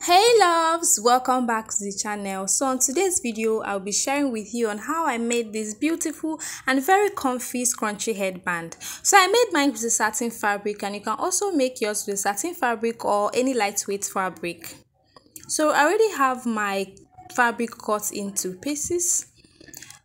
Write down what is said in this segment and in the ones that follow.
Hey loves, welcome back to the channel. So on today's video I'll be sharing with you on how I made this beautiful and very comfy scrunchy headband. So I made mine with a satin fabric, and you can also make yours with a satin fabric or any lightweight fabric. So I already have my fabric cut into pieces.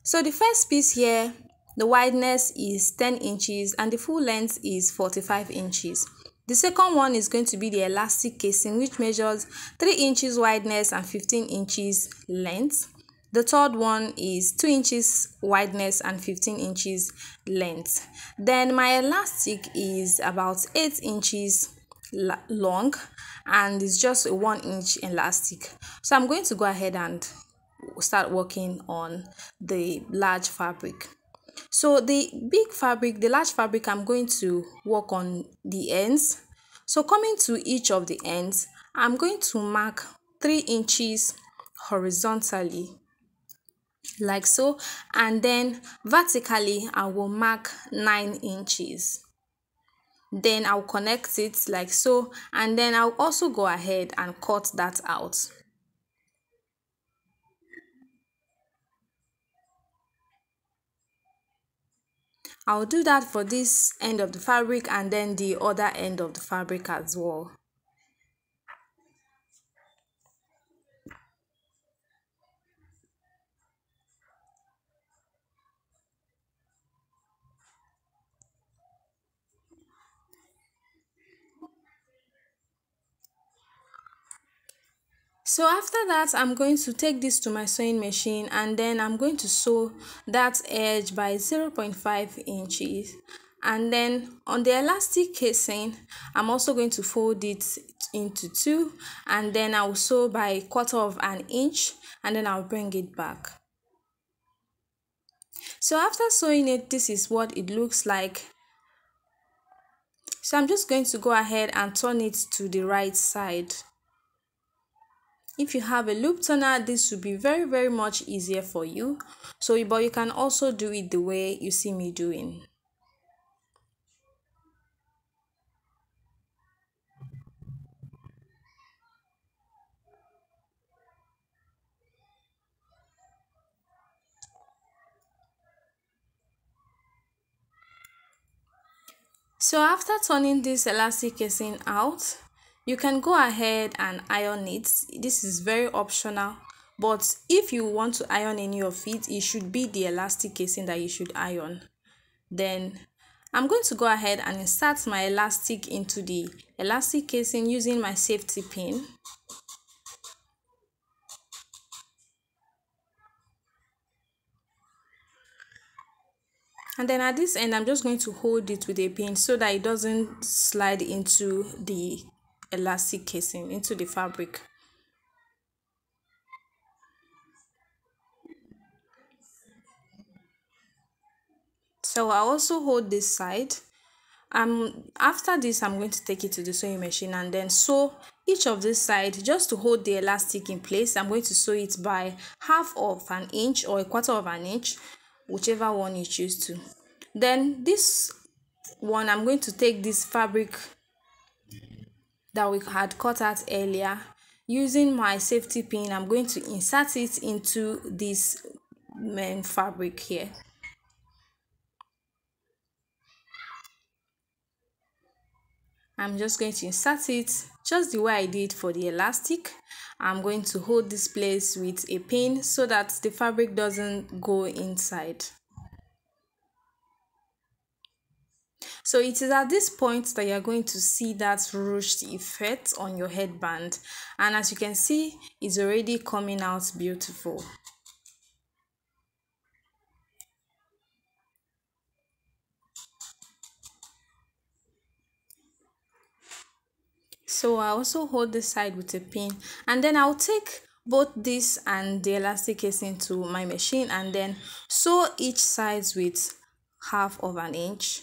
So the first piece here, the wideness is 10 inches and the full length is 45 inches. The second one is going to be the elastic casing, which measures 3 inches wideness and 15 inches length. The third one is 2 inches wideness and 15 inches length. Then my elastic is about 8 inches long and it's just a 1 inch elastic. So I'm going to go ahead and start working on the large fabric. So the large fabric, I'm going to work on the ends. So coming to each of the ends, I'm going to mark 3 inches horizontally like so, and then vertically I will mark 9 inches. Then I'll connect it like so, and then I'll also go ahead and cut that out. I'll do that for this end of the fabric and then the other end of the fabric as well. So after that, I'm going to take this to my sewing machine, and then I'm going to sew that edge by 0.5 inches. And then on the elastic casing, I'm also going to fold it into two, and then I'll sew by 1/4 of an inch, and then I'll bring it back. So after sewing it, this is what it looks like. So I'm just going to go ahead and turn it to the right side. If you have a loop turner, this would be very much easier for you. But you can also do it the way you see me doing. So after turning this elastic casing out, you can go ahead and iron it. This is very optional, but if you want to iron any of it, it should be the elastic casing that you should iron. Then I'm going to go ahead and insert my elastic into the elastic casing using my safety pin. And then at this end, I'm just going to hold it with a pin so that it doesn't slide into the elastic casing, into the fabric. So I also hold this side. After this, I'm going to take it to the sewing machine and then sew each of this side. Just to hold the elastic in place, I'm going to sew it by 1/2 of an inch or 1/4 of an inch, whichever one you choose to. Then this one, I'm going to take this fabric that we had cut out earlier. Using my safety pin, I'm going to insert it into this main fabric here. I'm just going to insert it just the way I did for the elastic. I'm going to hold this place with a pin so that the fabric doesn't go inside. So it is at this point that you're going to see that ruched effect on your headband, and as you can see, it's already coming out beautiful. So I also hold this side with a pin, and then I'll take both this and the elastic casing to my machine and then sew each sides with 1/2 of an inch.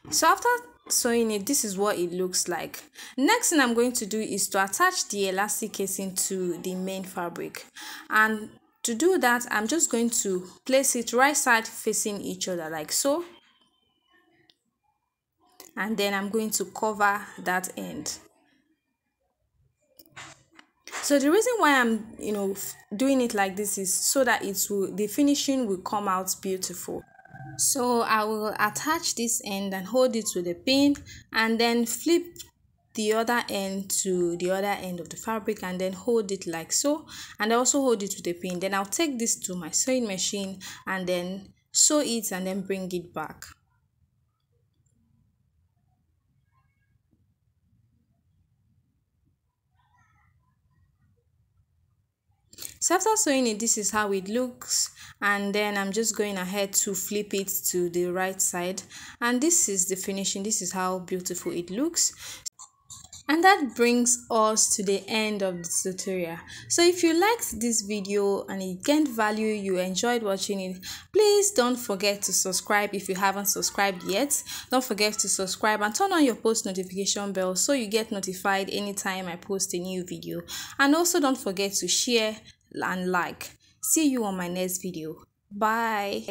So after sewing it, this is what it looks like. Next thing I'm going to do is to attach the elastic casing to the main fabric, and to do that, I'm just going to place it right side facing each other like so, and then I'm going to cover that end. So the reason why I'm doing it like this is so that the finishing will come out beautiful. So I will attach this end and hold it to the pin, and then flip the other end to the other end of the fabric and then hold it like so, and also hold it to the pin. Then I'll take this to my sewing machine and then sew it and then bring it back. So after sewing it, this is how it looks, and then I'm just going ahead to flip it to the right side, and this is the finishing. This is how beautiful it looks. And that brings us to the end of the tutorial. So if you liked this video and you gained value, you enjoyed watching it, please don't forget to subscribe if you haven't subscribed yet. Don't forget to subscribe and turn on your post notification bell so you get notified anytime I post a new video. And also don't forget to share and like. See you on my next video. Bye.